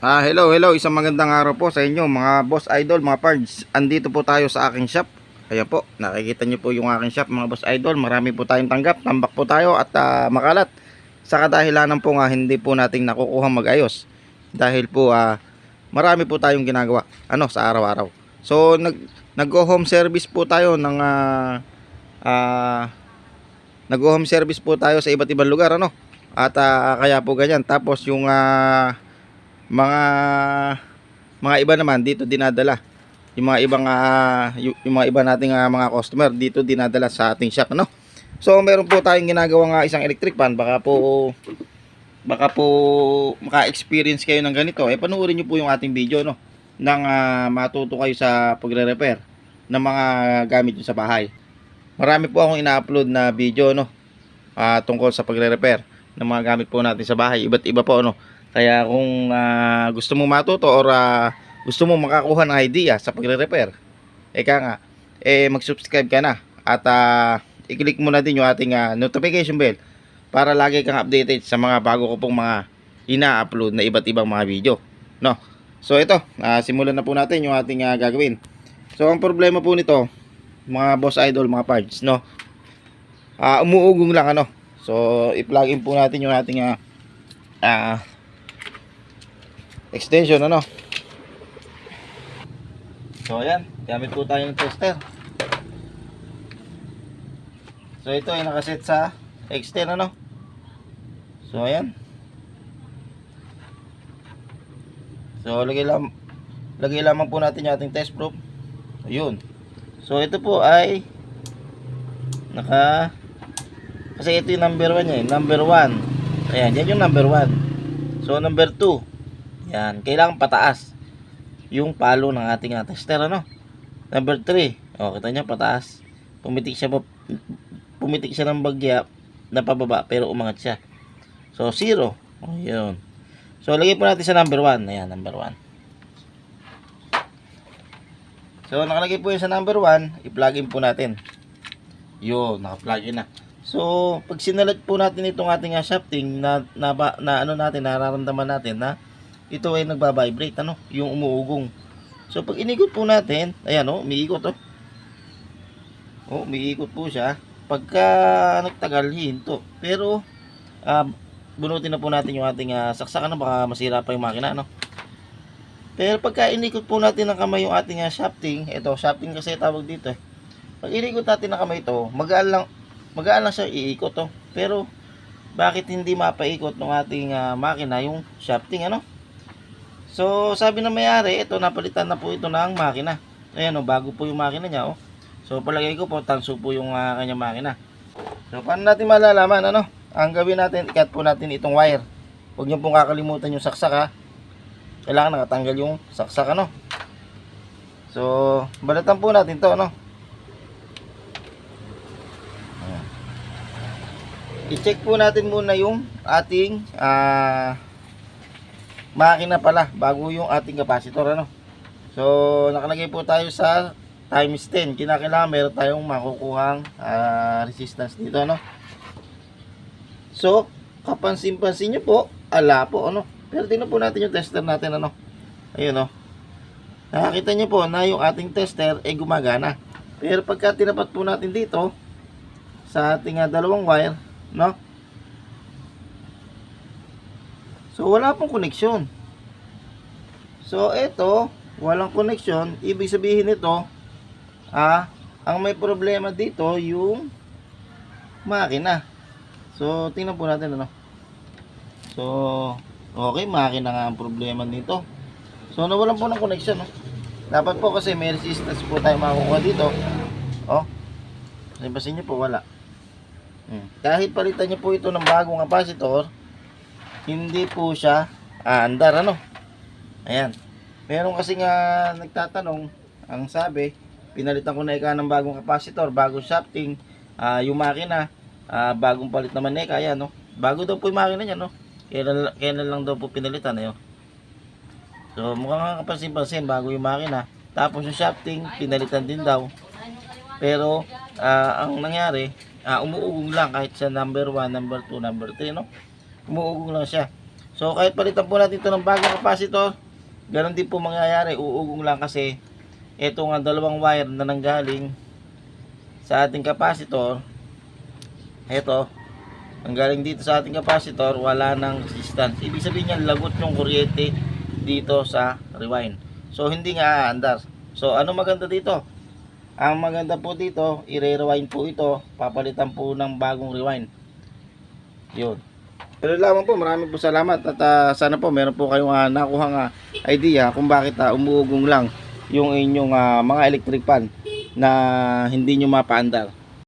Hello, isang magandang araw po sa inyo mga boss idol, mga pards. Andito po tayo sa aking shop. Ayan po, nakikita nyo po yung aking shop mga boss idol. Marami po tayong tanggap, tambak po tayo at makalat. Sa kadahilanan po nga hindi po nating nakukuha mag-ayos. Dahil po marami po tayong ginagawa sa araw-araw. So nag-go home service po tayo ng nag-home service po tayo sa iba't ibang lugar At kaya po ganyan. Tapos yung mga iba naman dito dinadala yung mga ibang yung mga iba nating mga customer dito dinadala sa ating shop So meron po tayong ginagawang isang electric fan, baka po maka-experience kayo ng ganito. Panoorin niyo po yung ating video nang matuto kayo sa pagre-repair ng mga gamit niyo sa bahay. Marami po akong ina-upload na video tungkol sa pagre-repair ng mga gamit po natin sa bahay, iba't iba po Kaya kung gusto mo matuto or gusto mo makakuha ng idea sa pagre-repair, mag-subscribe ka na at i-click mo na din yung ating notification bell para lagi kang updated sa mga bago ko pong mga ina-upload na iba't ibang mga video. So ito, simulan na po natin yung ating gagawin. So ang problema po nito, mga boss idol, mga parts, umuugong lang So i-plug in po natin yung ating extension So ayan, gamit po tayo ng tester. So ito ay nakaset sa extend So ayan. So lagay lamang po natin yung ating test probe. Ayun. So ito po ay kasi ito yung number 1 niya, number 1. Ayan, yan yung number 1. So number 2. Yan, kailangan pataas yung palo ng ating tester Number 3. Kita niyo pataas. Pumitik siya ng bagya na pababa pero umangat siya. So 0. Yun. So lagay po natin sa number 1. Ayan, number 1. So nakalagay po yun sa number 1, i-plug in po natin. Yun, naka-plug in na. So pag sinalat po natin itong ating shafting nararamdaman natin na ito ay nagba-vibrate yung umuugong. So pag inikot po natin, ayan umiikot umiikot po siya. Pagka nagtagal hinto. Pero bunutin na po natin yung ating saksakan baka masira pa yung makina Pero pagka inikot po natin ng kamay yung ating shafting, ito shafting kasi tawag dito Pag inikot natin ng kamay ito, magaan lang siya iikot Pero bakit hindi mapaikot ng ating makina yung shafting So sabi ng may-ari, ito napalitan na po ito ng makina. Ayan bago po yung makina niya So palagay ko po tanso po yung kanyang makina. So paano natin malalaman Ang gawin natin, i-cut po natin itong wire. Huwag niyo pong kakalimutan yung saksak Kailangan nakatanggal yung saksak So balatan po natin to I-check po natin muna yung ating makina pala bago yung ating capacitor So nakalagay po tayo sa times 10. Kinakailangan meron tayong makukuhang resistance dito So kapansin-pansin nyo po, ala po Pero tingnan po natin yung tester natin Ayun nakakita nyo po na yung ating tester ay gumagana. Pero pagka tinapat po natin dito sa ating dalawang wire So wala pong koneksyon. So ito, walang koneksyon, ibig sabihin nito ang may problema dito yung makina. So tingnan po natin So okay, makina nga ang problema nito. So nawalan po ng koneksyon Dapat po kasi may resistance po tayo makukuha dito. Napansin niyo po wala. Kahit palitan niyo po ito ng bagong capacitor, hindi po siya andar Ayan. Meron kasi nga nagtatanong, ang sabi, pinalitan ko na ng bagong capacitor, bagong shafting, yung makina, bagong palit naman ayan Bago daw po yung makina niya Kailan lang daw po pinalitan So mukhang kapansin-pansin bago yung makina. Tapos yung shafting pinalitan din daw. Pero ang nangyari, umuugong lang kahit sa number 1, number 2, number 3 umuugong lang siya. So kahit palitan po natin ito ng bagong capacitor, ganun din po mangyayari, uugong lang kasi itong dalawang wire na nanggaling sa ating capacitor, ito, nanggaling dito sa ating capacitor, wala nang resistance. Ibig sabihin niyan, lagot yung kuryente dito sa rewind. So hindi nga aandar. So ano maganda dito? Ang maganda po dito, i-rewind po ito, papalitan po ng bagong rewind. Yun. Pero lamang po, maraming po salamat at sana po meron po kayong nakuhang idea kung bakit umuugong lang yung inyong mga electric fan na hindi nyo mapaandar.